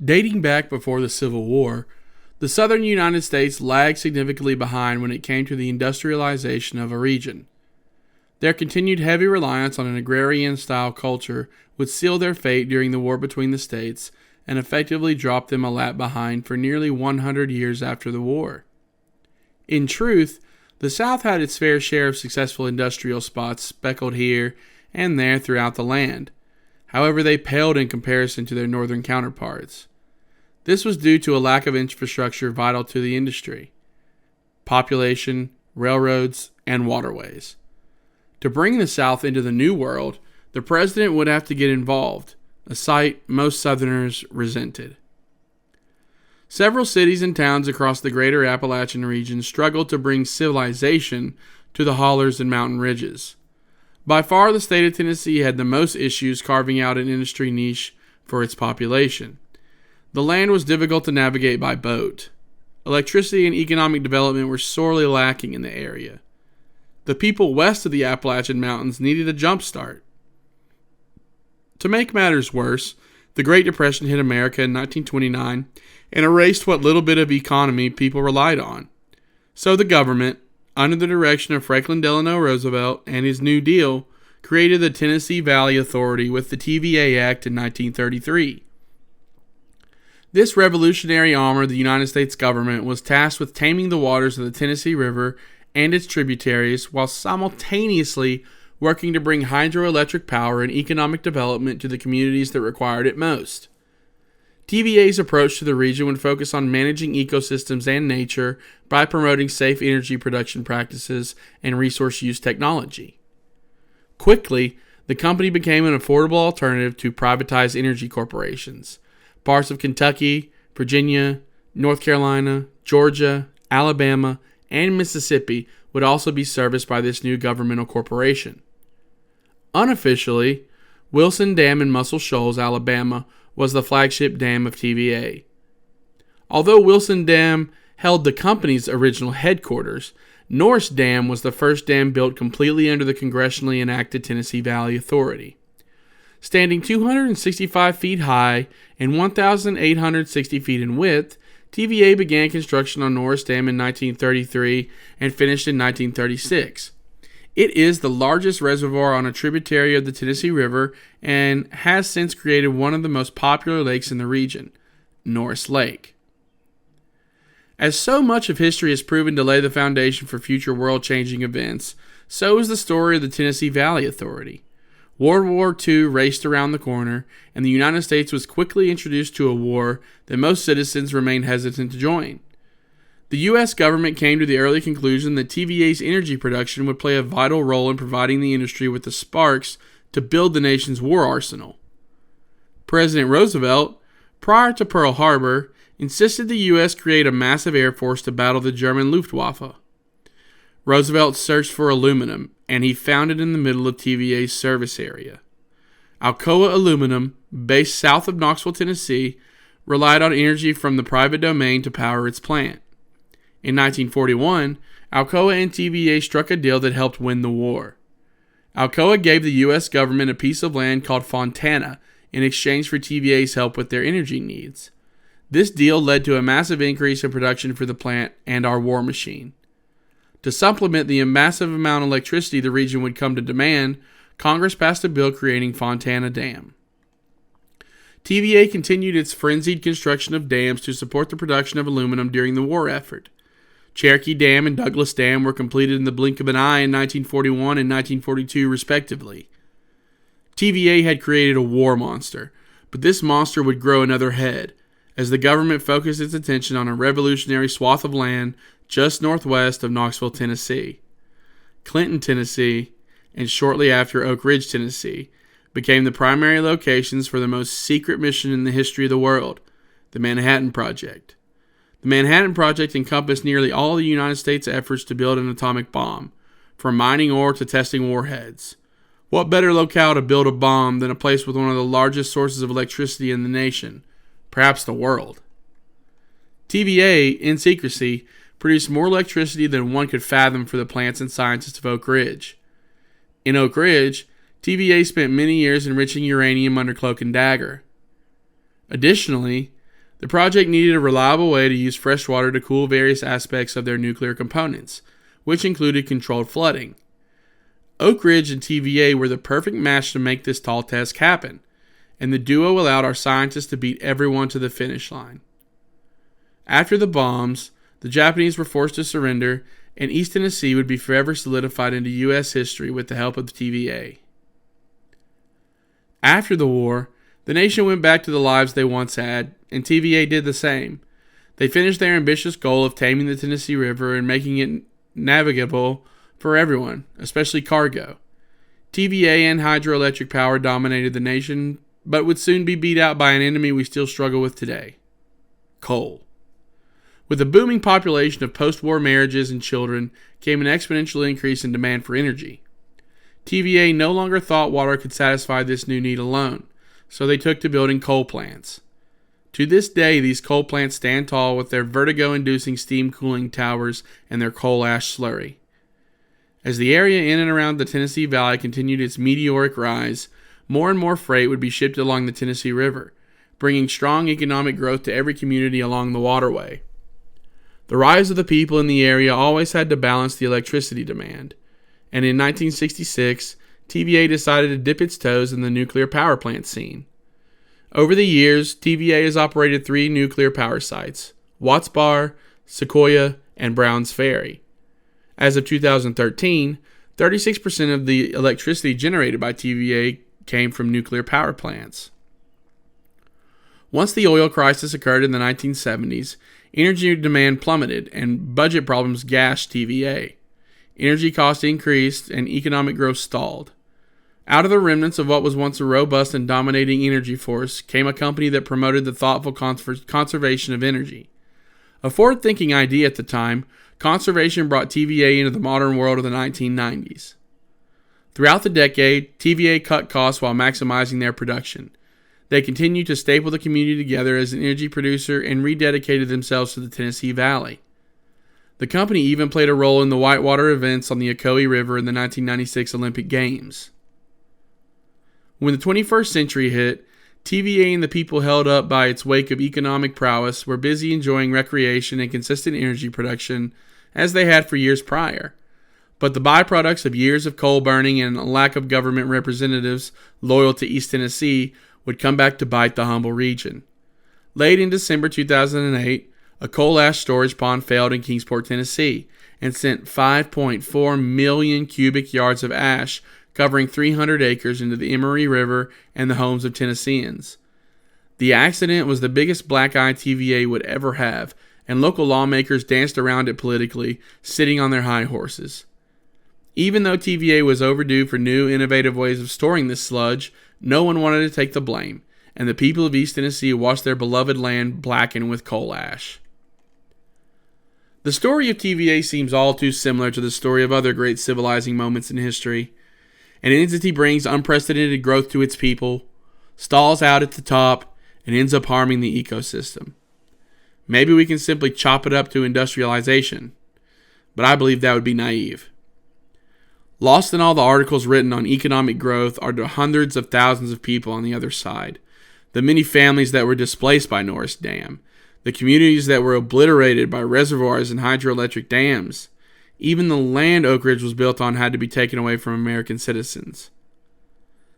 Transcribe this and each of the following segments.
Dating back before the Civil War, the southern United States lagged significantly behind when it came to the industrialization of a region. Their continued heavy reliance on an agrarian-style culture would seal their fate during the war between the states and effectively drop them a lap behind for nearly 100 years after the war. In truth, the South had its fair share of successful industrial spots speckled here and there throughout the land. However, they paled in comparison to their northern counterparts. This was due to a lack of infrastructure vital to the industry: population, railroads, and waterways. To bring the South into the New World, the president would have to get involved, a sight most Southerners resented. Several cities and towns across the greater Appalachian region struggled to bring civilization to the hollers and mountain ridges. By far, the state of Tennessee had the most issues carving out an industry niche for its population. The land was difficult to navigate by boat. Electricity and economic development were sorely lacking in the area. The people west of the Appalachian Mountains needed a jump start. To make matters worse, the Great Depression hit America in 1929 and erased what little bit of economy people relied on. So the government, under the direction of Franklin Delano Roosevelt and his New Deal, created the Tennessee Valley Authority with the TVA Act in 1933. This revolutionary arm of the United States government was tasked with taming the waters of the Tennessee River and its tributaries while simultaneously working to bring hydroelectric power and economic development to the communities that required it most. TVA's approach to the region would focus on managing ecosystems and nature by promoting safe energy production practices and resource use technology. Quickly, the company became an affordable alternative to privatized energy corporations. Parts of Kentucky, Virginia, North Carolina, Georgia, Alabama, and Mississippi would also be serviced by this new governmental corporation. Unofficially, Wilson Dam in Muscle Shoals, Alabama, was the flagship dam of TVA. Although Wilson Dam held the company's original headquarters, Norris Dam was the first dam built completely under the congressionally enacted Tennessee Valley Authority. Standing 265 feet high and 1,860 feet in width, TVA began construction on Norris Dam in 1933 and finished in 1936. It is the largest reservoir on a tributary of the Tennessee River and has since created one of the most popular lakes in the region, Norris Lake. As so much of history has proven to lay the foundation for future world-changing events, so is the story of the Tennessee Valley Authority. World War II raced around the corner, and the United States was quickly introduced to a war that most citizens remained hesitant to join. The U.S. government came to the early conclusion that TVA's energy production would play a vital role in providing the industry with the sparks to build the nation's war arsenal. President Roosevelt, prior to Pearl Harbor, insisted the U.S. create a massive air force to battle the German Luftwaffe. Roosevelt searched for aluminum, and he found it in the middle of TVA's service area. Alcoa Aluminum, based south of Knoxville, Tennessee, relied on energy from the private domain to power its plant. In 1941, Alcoa and TVA struck a deal that helped win the war. Alcoa gave the U.S. government a piece of land called Fontana in exchange for TVA's help with their energy needs. This deal led to a massive increase in production for the plant and our war machine. To supplement the massive amount of electricity the region would come to demand, Congress passed a bill creating Fontana Dam. TVA continued its frenzied construction of dams to support the production of aluminum during the war effort. Cherokee Dam and Douglas Dam were completed in the blink of an eye in 1941 and 1942, respectively. TVA had created a war monster, but this monster would grow another head, as the government focused its attention on a revolutionary swath of land just northwest of Knoxville, Tennessee. Clinton, Tennessee, and shortly after Oak Ridge, Tennessee, became the primary locations for the most secret mission in the history of the world, the Manhattan Project. The Manhattan Project encompassed nearly all of the United States' efforts to build an atomic bomb, from mining ore to testing warheads. What better locale to build a bomb than a place with one of the largest sources of electricity in the nation, perhaps the world? TVA, in secrecy, produced more electricity than one could fathom for the plants and scientists of Oak Ridge. In Oak Ridge, TVA spent many years enriching uranium under cloak and dagger. Additionally, The project needed a reliable way to use fresh water to cool various aspects of their nuclear components, which included controlled flooding. Oak Ridge and TVA were the perfect match to make this tall task happen, and the duo allowed our scientists to beat everyone to the finish line. After the bombs, the Japanese were forced to surrender, and East Tennessee would be forever solidified into U.S. history with the help of the TVA. After the war, the nation went back to the lives they once had, and TVA did the same. They finished their ambitious goal of taming the Tennessee River and making it navigable for everyone, especially cargo. TVA and hydroelectric power dominated the nation, but would soon be beat out by an enemy we still struggle with today: coal. With a booming population of post-war marriages and children came an exponential increase in demand for energy. TVA no longer thought water could satisfy this new need alone, so they took to building coal plants. To this day, these coal plants stand tall with their vertigo-inducing steam cooling towers and their coal ash slurry. As the area in and around the Tennessee Valley continued its meteoric rise, more and more freight would be shipped along the Tennessee River, bringing strong economic growth to every community along the waterway. The rise of the people in the area always had to balance the electricity demand, and in 1966, TVA decided to dip its toes in the nuclear power plant scene. Over the years, TVA has operated 3 nuclear power sites: Watts Bar, Sequoia, and Browns Ferry. As of 2013, 36% of the electricity generated by TVA came from nuclear power plants. Once the oil crisis occurred in the 1970s, energy demand plummeted and budget problems gashed TVA. Energy costs increased and economic growth stalled. Out of the remnants of what was once a robust and dominating energy force came a company that promoted the thoughtful conservation of energy. A forward-thinking idea at the time, conservation brought TVA into the modern world of the 1990s. Throughout the decade, TVA cut costs while maximizing their production. They continued to staple the community together as an energy producer and rededicated themselves to the Tennessee Valley. The company even played a role in the whitewater events on the Ocoee River in the 1996 Olympic Games. When the 21st century hit, TVA and the people held up by its wake of economic prowess were busy enjoying recreation and consistent energy production as they had for years prior. But the byproducts of years of coal burning and a lack of government representatives loyal to East Tennessee would come back to bite the humble region. Late in December 2008, a coal ash storage pond failed in Kingsport, Tennessee, and sent 5.4 million cubic yards of ash covering 300 acres into the Emory River and the homes of Tennesseans. The accident was the biggest black eye TVA would ever have, and local lawmakers danced around it politically, sitting on their high horses. Even though TVA was overdue for new, innovative ways of storing this sludge, no one wanted to take the blame, and the people of East Tennessee watched their beloved land blacken with coal ash. The story of TVA seems all too similar to the story of other great civilizing moments in history. An entity brings unprecedented growth to its people, stalls out at the top, and ends up harming the ecosystem. Maybe we can simply chop it up to industrialization, but I believe that would be naive. Lost in all the articles written on economic growth are the hundreds of thousands of people on the other side, the many families that were displaced by Norris Dam, the communities that were obliterated by reservoirs and hydroelectric dams. Even the land Oak Ridge was built on had to be taken away from American citizens.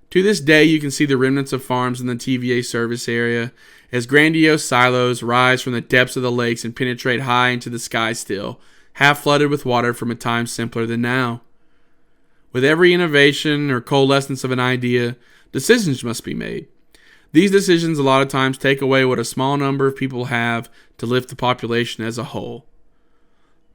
To this day, you can see the remnants of farms in the TVA service area as grandiose silos rise from the depths of the lakes and penetrate high into the sky still, half flooded with water from a time simpler than now. With every innovation or coalescence of an idea, decisions must be made. These decisions a lot of times take away what a small number of people have to lift the population as a whole.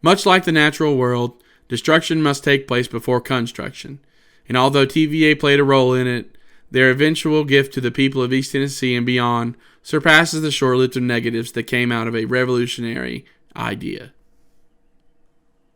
Much like the natural world, destruction must take place before construction, and although TVA played a role in it, their eventual gift to the people of East Tennessee and beyond surpasses the short-lived negatives that came out of a revolutionary idea.